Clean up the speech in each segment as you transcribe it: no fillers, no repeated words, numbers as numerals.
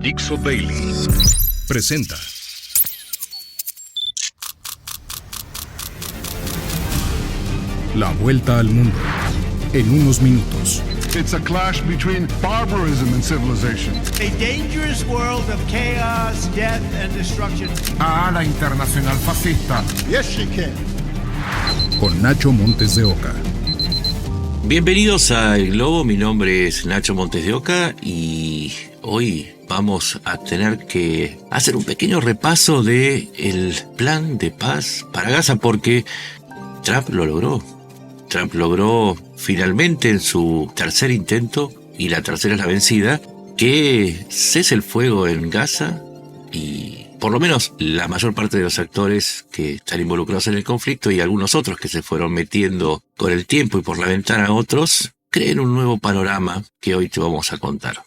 Dixo Bailey presenta La Vuelta al Mundo en unos minutos. It's a clash between barbarism and civilization. A dangerous world of chaos, death and destruction. La internacional fascista. Yes, she can. Con Nacho Montes de Oca. Bienvenidos a El Globo, mi nombre es Nacho Montes de Oca y hoy vamos a tener que hacer un pequeño repaso de el plan de paz para Gaza porque Trump lo logró. Trump logró finalmente en su tercer intento, y la tercera es la vencida, que cese el fuego en Gaza y por lo menos la mayor parte de los actores que están involucrados en el conflicto y algunos otros que se fueron metiendo con el tiempo y por la ventana otros, creen un nuevo panorama que hoy te vamos a contar.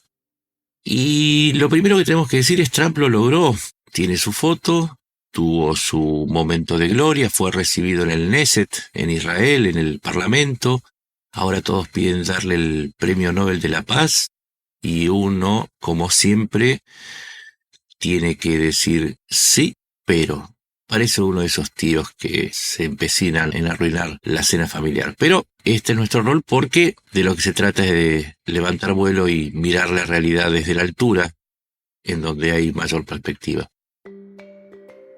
Y lo primero que tenemos que decir es Trump lo logró. Tiene su foto, tuvo su momento de gloria, fue recibido en el Knesset, en Israel, en el Parlamento. Ahora todos piden darle el Premio Nobel de la Paz y uno, como siempre, tiene que decir sí, pero parece uno de esos tíos que se empecinan en arruinar la cena familiar. Pero este es nuestro rol porque de lo que se trata es de levantar vuelo y mirar la realidad desde la altura, en donde hay mayor perspectiva.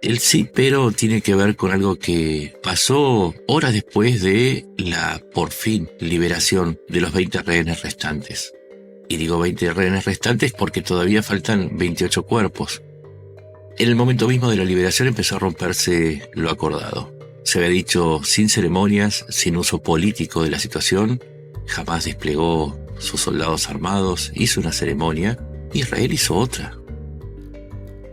El sí, pero tiene que ver con algo que pasó horas después de la, por fin, liberación de los 20 rehenes restantes. Y digo 20 rehenes restantes porque todavía faltan 28 cuerpos. En el momento mismo de la liberación empezó a romperse lo acordado. Se había dicho sin ceremonias, sin uso político de la situación. Jamás desplegó sus soldados armados, hizo una ceremonia. Israel hizo otra.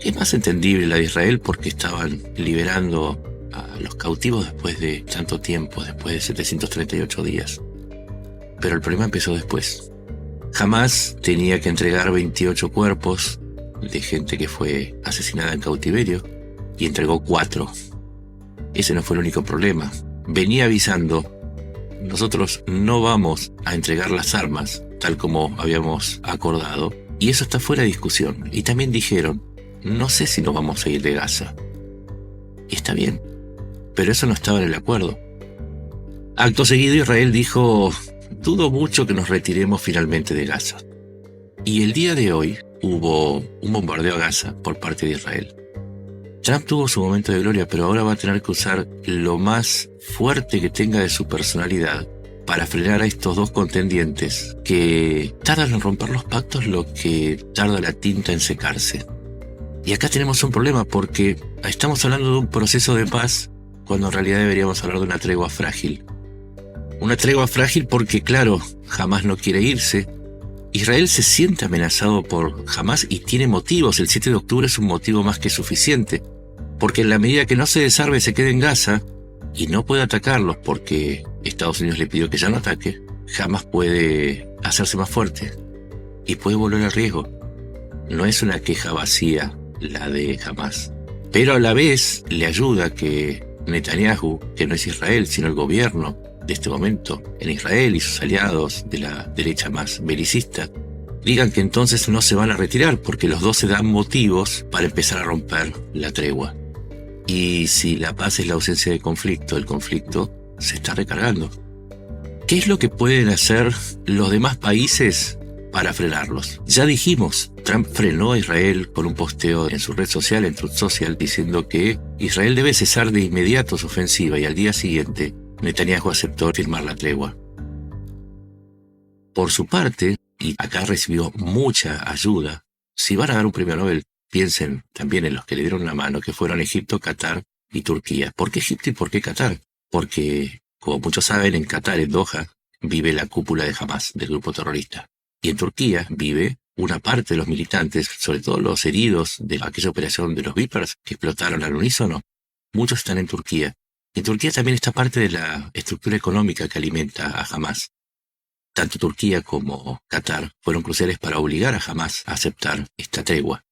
Es más entendible la de Israel porque estaban liberando a los cautivos después de tanto tiempo, después de 738 días. Pero el problema empezó después. Hamás tenía que entregar 28 cuerpos de gente que fue asesinada en cautiverio y entregó 4. Ese no fue el único problema. Venía avisando, nosotros no vamos a entregar las armas tal como habíamos acordado y eso está fuera de discusión. Y también dijeron, no sé si nos vamos a ir de Gaza. Y está bien, pero eso no estaba en el acuerdo. Acto seguido Israel dijo, dudo mucho que nos retiremos finalmente de Gaza. Y el día de hoy hubo un bombardeo a Gaza por parte de Israel. Trump tuvo su momento de gloria, pero ahora va a tener que usar lo más fuerte que tenga de su personalidad para frenar a estos dos contendientes que tardan en romper los pactos lo que tarda la tinta en secarse. Y acá tenemos un problema porque estamos hablando de un proceso de paz cuando en realidad deberíamos hablar de una tregua frágil. Una tregua frágil porque, claro, Hamás no quiere irse. Israel se siente amenazado por Hamás y tiene motivos. El 7 de octubre es un motivo más que suficiente. Porque en la medida que no se desarme y se quede en Gaza y no puede atacarlos porque Estados Unidos le pidió que ya no ataque, Hamás puede hacerse más fuerte y puede volver al riesgo. No es una queja vacía la de Hamás, pero a la vez le ayuda que Netanyahu, que no es Israel sino el gobierno de este momento en Israel y sus aliados de la derecha más belicista, digan que entonces no se van a retirar porque los dos se dan motivos para empezar a romper la tregua. Y si la paz es la ausencia de conflicto, el conflicto se está recargando. ¿Qué es lo que pueden hacer los demás países para frenarlos? Ya dijimos, Trump frenó a Israel con un posteo en su red social, en Truth Social, diciendo que Israel debe cesar de inmediato su ofensiva y al día siguiente Netanyahu aceptó firmar la tregua. Por su parte, y acá recibió mucha ayuda, si van a dar un premio Nobel, piensen también en los que le dieron la mano, que fueron Egipto, Qatar y Turquía. ¿Por qué Egipto y por qué Qatar? Porque, como muchos saben, en Qatar, en Doha, vive la cúpula de Hamás, del grupo terrorista. Y en Turquía vive una parte de los militantes, sobre todo los heridos de aquella operación de los Vipers que explotaron al unísono. Muchos están en Turquía. En Turquía también está parte de la estructura económica que alimenta a Hamás. Tanto Turquía como Qatar fueron cruciales para obligar a Hamás a aceptar esta tregua.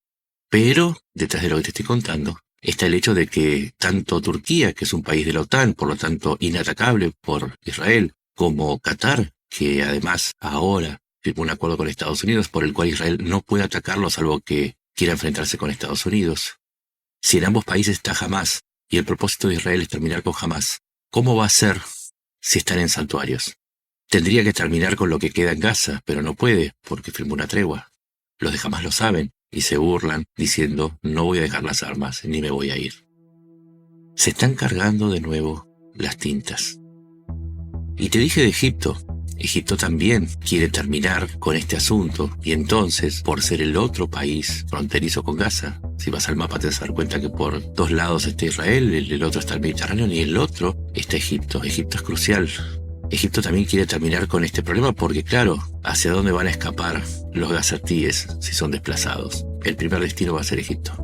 Pero, detrás de lo que te estoy contando, está el hecho de que tanto Turquía, que es un país de la OTAN, por lo tanto inatacable por Israel, como Qatar, que además ahora firmó un acuerdo con Estados Unidos por el cual Israel no puede atacarlo salvo que quiera enfrentarse con Estados Unidos. Si en ambos países está Hamás y el propósito de Israel es terminar con Hamás, ¿cómo va a ser si están en santuarios? Tendría que terminar con lo que queda en Gaza, pero no puede porque firmó una tregua. Los de Hamás lo saben y se burlan diciendo no voy a dejar las armas ni me voy a ir. Se están cargando de nuevo las tintas. Y te dije de Egipto. Egipto también quiere terminar con este asunto y entonces, por ser el otro país fronterizo con Gaza, si vas al mapa te vas a dar cuenta que por dos lados está Israel, el otro está el Mediterráneo y el otro está Egipto. Egipto es crucial. Egipto también quiere terminar con este problema porque, claro, ¿hacia dónde van a escapar los gazatíes si son desplazados? El primer destino va a ser Egipto.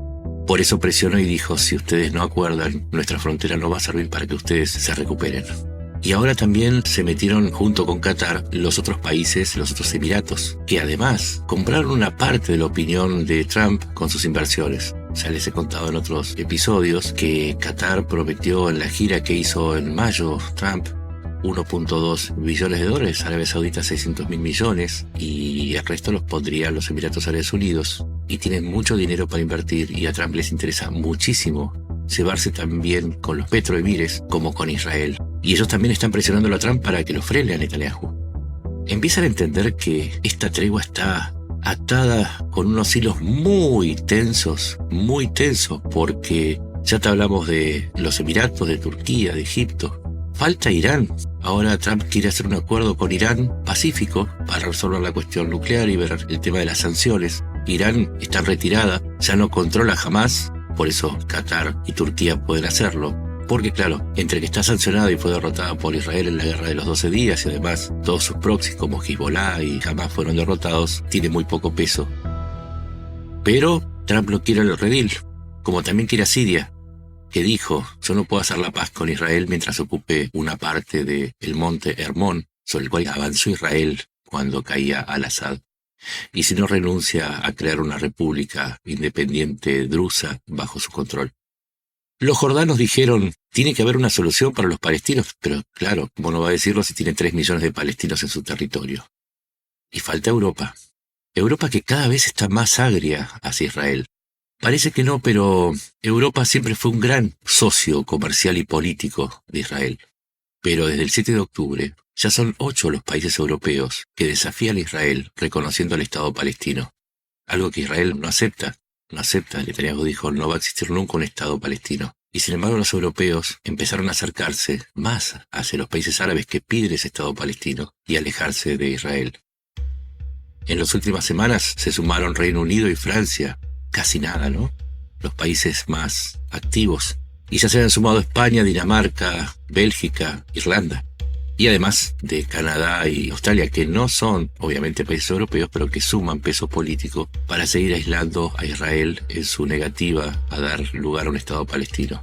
Por eso presionó y dijo, si ustedes no acuerdan, nuestra frontera no va a servir para que ustedes se recuperen. Y ahora también se metieron junto con Qatar los otros países, los otros Emiratos, que además compraron una parte de la opinión de Trump con sus inversiones. Ya les he contado en otros episodios que Qatar prometió en la gira que hizo en mayo Trump 1.2 billones de dólares, Arabia Saudita 600.000 millones y el resto los pondría los Emiratos Árabes Unidos. Y tienen mucho dinero para invertir y a Trump les interesa muchísimo llevarse también con los petroemires como con Israel. Y ellos también están presionándolo a Trump para que lo frene a Netanyahu. Empiezan a entender que esta tregua está atada con unos hilos muy tensos, porque ya te hablamos de los Emiratos, de Turquía, de Egipto. Falta Irán. Ahora Trump quiere hacer un acuerdo con Irán pacífico para resolver la cuestión nuclear y ver el tema de las sanciones. Irán está en retirada, ya no controla Hamás, por eso Qatar y Turquía pueden hacerlo. Porque claro, entre que está sancionada y fue derrotada por Israel en la guerra de los 12 días y además todos sus proxies como Hezbollah y Hamás fueron derrotados, tiene muy poco peso. Pero Trump no quiere el redil, como también quiere a Siria, que dijo, yo no puedo hacer la paz con Israel mientras ocupe una parte del monte Hermón, sobre el cual avanzó Israel cuando caía al-Assad. Y si no renuncia a crear una república independiente drusa bajo su control. Los jordanos dijeron, tiene que haber una solución para los palestinos, pero claro, ¿cómo no va a decirlo si tiene 3 millones de palestinos en su territorio? Y falta Europa. Europa que cada vez está más agria hacia Israel. Parece que no, pero Europa siempre fue un gran socio comercial y político de Israel. Pero desde el 7 de octubre ya son 8 los países europeos que desafían a Israel reconociendo el Estado palestino. Algo que Israel no acepta. Netanyahu dijo, no va a existir nunca un Estado palestino. Y sin embargo los europeos empezaron a acercarse más hacia los países árabes que piden ese Estado palestino y alejarse de Israel. En las últimas semanas se sumaron Reino Unido y Francia. Casi nada, ¿no? Los países más activos. Y ya se han sumado España, Dinamarca, Bélgica, Irlanda. Y además de Canadá y Australia, que no son obviamente países europeos, pero que suman peso político para seguir aislando a Israel en su negativa a dar lugar a un Estado palestino.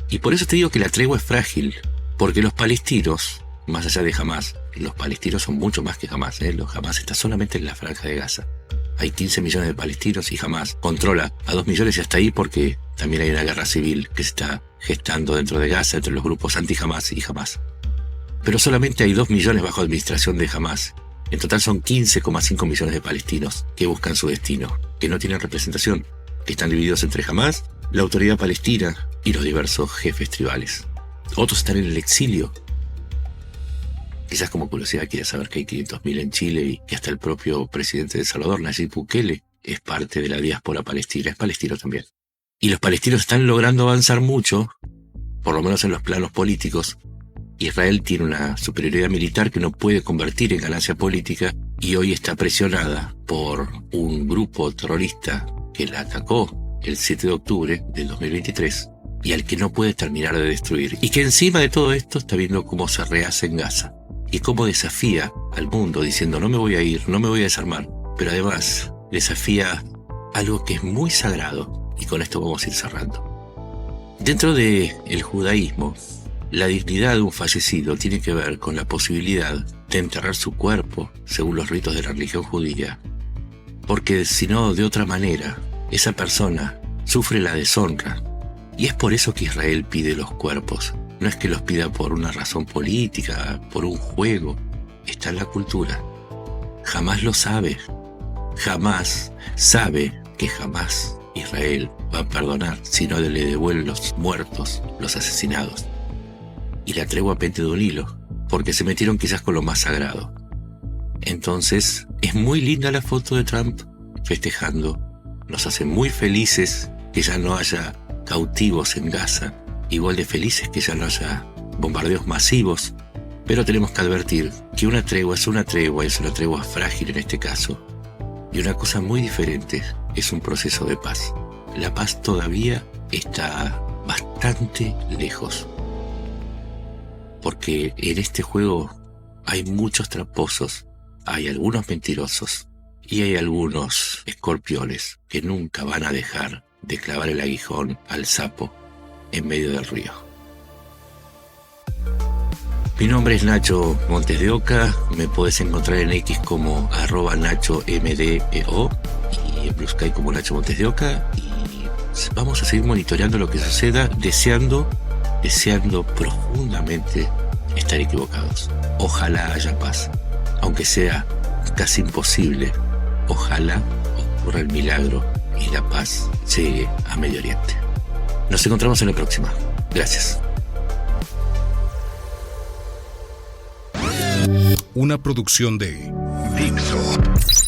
Y por eso te digo que la tregua es frágil, porque los palestinos, más allá de Hamás, los palestinos son mucho más que Hamás, los Hamás está solamente en la franja de Gaza. Hay 15 millones de palestinos y Hamás controla a 2 millones y hasta ahí porque también hay una guerra civil que se está gestando dentro de Gaza entre los grupos anti-Hamás y Hamás. Pero solamente hay 2 millones bajo administración de Hamás. En total son 15,5 millones de palestinos que buscan su destino, que no tienen representación, que están divididos entre Hamás, la autoridad palestina y los diversos jefes tribales. Otros están en el exilio. Quizás como curiosidad quieras saber que hay 500.000 en Chile y que hasta el propio presidente de El Salvador, Nayib Bukele, es parte de la diáspora palestina, es palestino también. Y los palestinos están logrando avanzar mucho, por lo menos en los planos políticos. Israel tiene una superioridad militar que no puede convertir en ganancia política y hoy está presionada por un grupo terrorista que la atacó el 7 de octubre del 2023 y al que no puede terminar de destruir. Y que encima de todo esto está viendo cómo se rehace en Gaza y cómo desafía al mundo diciendo no me voy a ir, no me voy a desarmar, pero además desafía algo que es muy sagrado y con esto vamos a ir cerrando. Dentro del judaísmo, la dignidad de un fallecido tiene que ver con la posibilidad de enterrar su cuerpo según los ritos de la religión judía, porque si no, de otra manera, esa persona sufre la deshonra. Y es por eso que Israel pide los cuerpos. No es que los pida por una razón política, por un juego. Está en la cultura. Hamás lo sabe. Hamás sabe que jamás Israel va a perdonar si no le devuelven los muertos, los asesinados. Y la tregua pende de un hilo, porque se metieron quizás con lo más sagrado. Entonces, es muy linda la foto de Trump festejando. Nos hace muy felices que ya no haya cautivos en Gaza, igual de felices que ya no haya bombardeos masivos. Pero tenemos que advertir que una tregua es una tregua frágil en este caso. Y una cosa muy diferente es un proceso de paz. La paz todavía está bastante lejos. Porque en este juego hay muchos tramposos, hay algunos mentirosos y hay algunos escorpiones que nunca van a dejar de clavar el aguijón al sapo en medio del río. Mi nombre es Nacho Montes de Oca, me podés encontrar en X como @NachoMDEO y en Blue Sky como Nacho Montes de Oca, y vamos a seguir monitoreando lo que suceda, deseando profundamente estar equivocados. Ojalá haya paz, aunque sea casi imposible. Ojalá ocurra el milagro y la paz llegue a Medio Oriente. Nos encontramos en la próxima. Gracias. Una producción de Dixo.